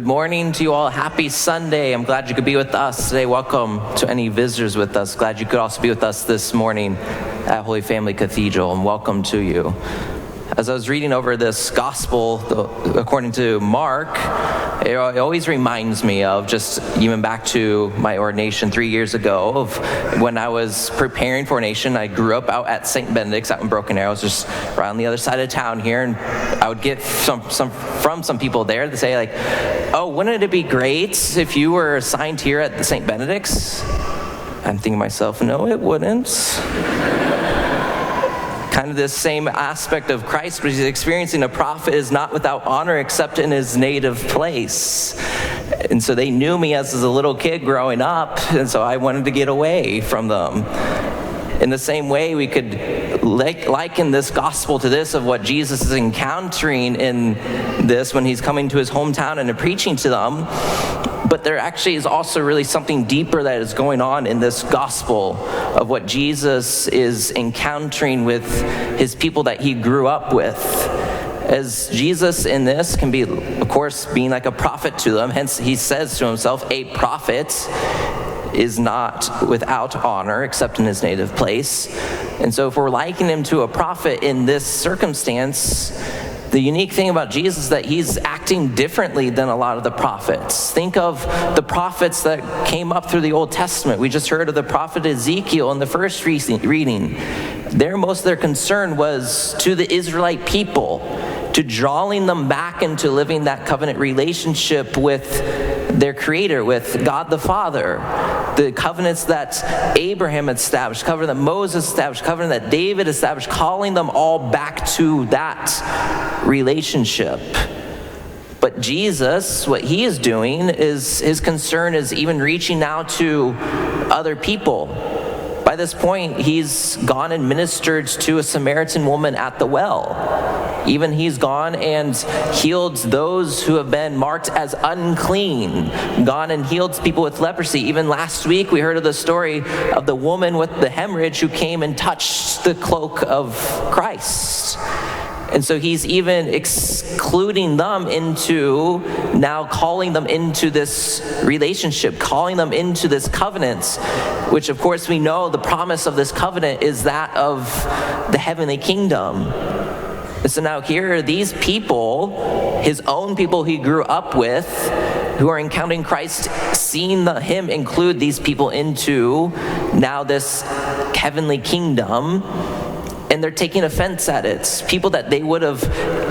Good morning to you all. Happy Sunday. I'm glad you could be with us today. Welcome to any visitors with us. Glad you could also be with us this morning at Holy Family Cathedral, and welcome to you. As I was reading over this gospel, according to Mark, it always reminds me of just even back to my ordination 3 years ago of when I was preparing for ordination. I grew up out at St. Benedict's out in Broken Arrow, just right on the other side of town here, and I would get from some people there to say like, oh, wouldn't it be great if you were assigned here at the St. Benedict's? I'm thinking to myself, no, it wouldn't. Kind of this same aspect of Christ, but he's experiencing a prophet is not without honor except in his native place. And so they knew me as a little kid growing up, and so I wanted to get away from them. In the same way, we could liken this gospel to this of what Jesus is encountering in this when he's coming to his hometown and preaching to them. But there actually is also really something deeper that is going on in this gospel of what Jesus is encountering with his people that he grew up with. As Jesus in this can be, of course, being like a prophet to them. Hence, he says to himself, a prophet is not without honor except in his native place. And so if we're likening him to a prophet in this circumstance, the unique thing about Jesus is that he's acting differently than a lot of the prophets. Think of the prophets that came up through the Old Testament. We just heard of the prophet Ezekiel in the first reading. Most of their concern was to the Israelite people, to drawing them back into living that covenant relationship with their Creator, with God the Father. The covenants that Abraham established, covenant that Moses established, covenant that David established, calling them all back to that relationship. But Jesus, what he is doing is his concern is even reaching now to other people. By this point, he's gone and ministered to a Samaritan woman at the well. Even he's gone and healed those who have been marked as unclean, gone and healed people with leprosy. Even last week, we heard of the story of the woman with the hemorrhage who came and touched the cloak of Christ. And so he's even excluding them into, now calling them into this relationship, calling them into this covenant, which of course we know the promise of this covenant is that of the heavenly kingdom. And so now here are these people, his own people he grew up with, who are encountering Christ, seeing him include these people into now this heavenly kingdom. And they're taking offense at it. People that they would have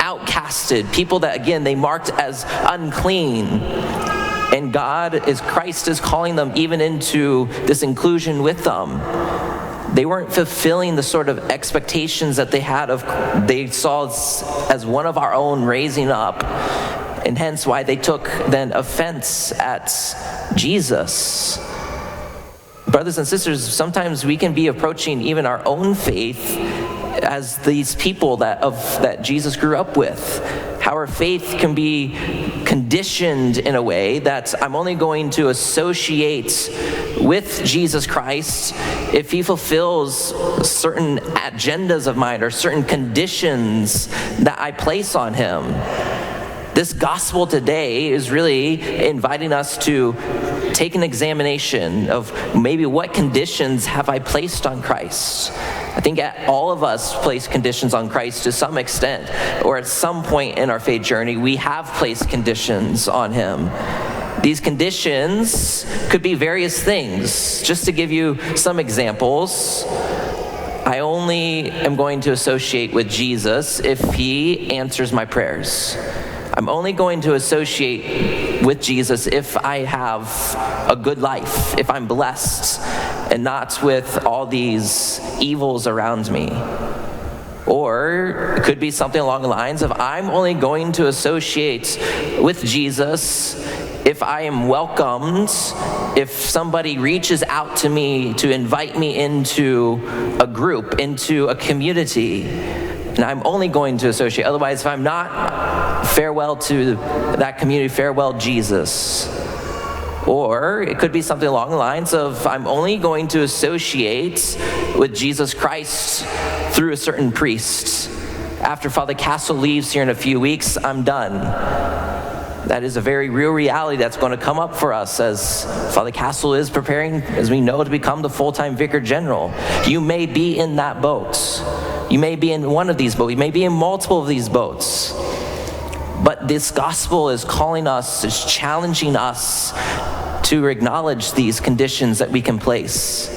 outcasted, people that, again, they marked as unclean. And Christ is calling them even into this inclusion with them. They weren't fulfilling the sort of expectations that they saw as one of our own raising up. And hence why they took then offense at Jesus. Brothers and sisters, sometimes we can be approaching even our own faith as these people that Jesus grew up with. How our faith can be conditioned in a way that I'm only going to associate with Jesus Christ if he fulfills certain agendas of mine or certain conditions that I place on him. This gospel today is really inviting us to take an examination of maybe what conditions have I placed on Christ. I think all of us place conditions on Christ to some extent, or at some point in our faith journey, we have placed conditions on him. These conditions could be various things. Just to give you some examples, I only am going to associate with Jesus if he answers my prayers. I'm only going to associate with Jesus if I have a good life, if I'm blessed, and not with all these evils around me. Or it could be something along the lines of I'm only going to associate with Jesus if I am welcomed, if somebody reaches out to me to invite me into a group, into a community. And I'm only going to associate. Otherwise, if I'm not, farewell to that community, farewell Jesus. Or it could be something along the lines of I'm only going to associate with Jesus Christ through a certain priest. After Father Castle leaves here in a few weeks, I'm done. That is a very real reality that's going to come up for us as Father Castle is preparing, as we know, to become the full-time Vicar General. You may be in that boat. You may be in one of these boats. You may be in multiple of these boats. But this gospel is calling us, is challenging us to acknowledge these conditions that we can place.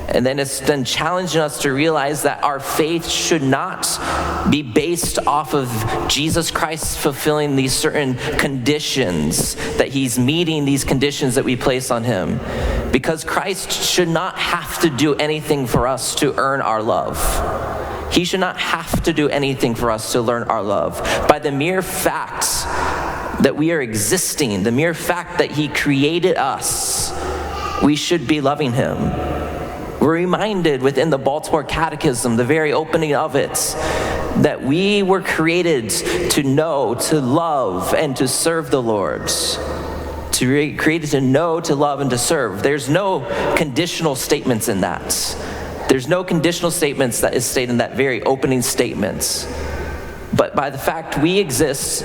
And then it's then challenging us to realize that our faith should not be based off of Jesus Christ fulfilling these certain conditions, that he's meeting these conditions that we place on him. Because Christ should not have to do anything for us to earn our love. He should not have to do anything for us to learn our love. By the mere fact that we are existing, the mere fact that he created us, we should be loving him. We're reminded within the Baltimore Catechism, the very opening of it, that we were created to know, to love, and to serve the Lord. Created to know, to love, and to serve. There's no conditional statements in that. There's no conditional statements that is stated in that very opening statement. But by the fact we exist,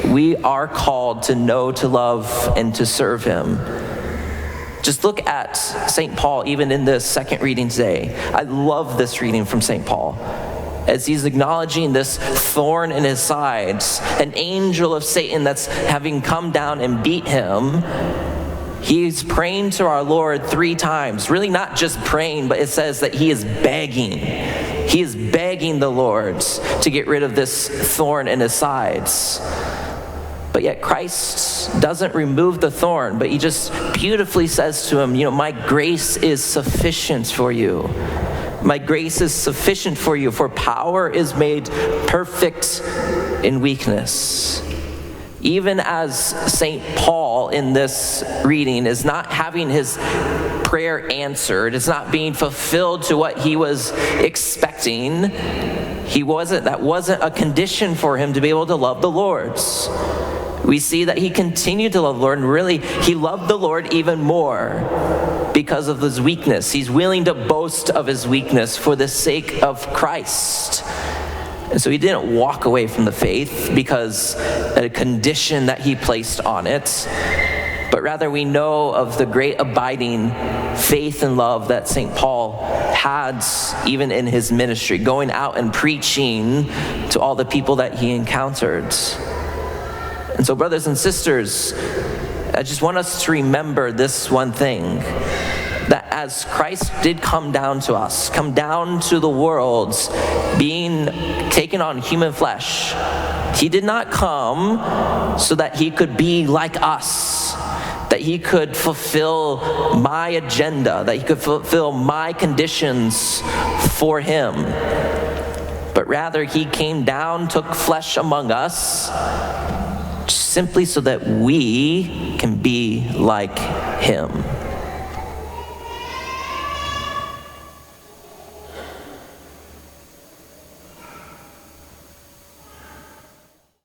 we are called to know, to love, and to serve him. Just look at St. Paul, even in this second reading today. I love this reading from St. Paul. As he's acknowledging this thorn in his sides, an angel of Satan that's having come down and beat him, he's praying to our Lord 3 times. Really not just praying, but it says that he is begging. He is begging the Lord to get rid of this thorn in his sides. But yet Christ doesn't remove the thorn, but he just beautifully says to him, my grace is sufficient for you. My grace is sufficient for you, for power is made perfect in weakness. Even as St. Paul in this reading is not having his prayer answered, it's not being fulfilled to what he was expecting, that wasn't a condition for him to be able to love the Lord. We see that he continued to love the Lord, and really, he loved the Lord even more because of his weakness. He's willing to boast of his weakness for the sake of Christ. And so he didn't walk away from the faith because of a condition that he placed on it, but rather we know of the great abiding faith and love that St. Paul had even in his ministry, going out and preaching to all the people that he encountered. And so, brothers and sisters, I just want us to remember this one thing, that as Christ did come down to us, come down to the world, being taken on human flesh, he did not come so that he could be like us, that he could fulfill my agenda, that he could fulfill my conditions for him. But rather, he came down, took flesh among us, simply so that we can be like him.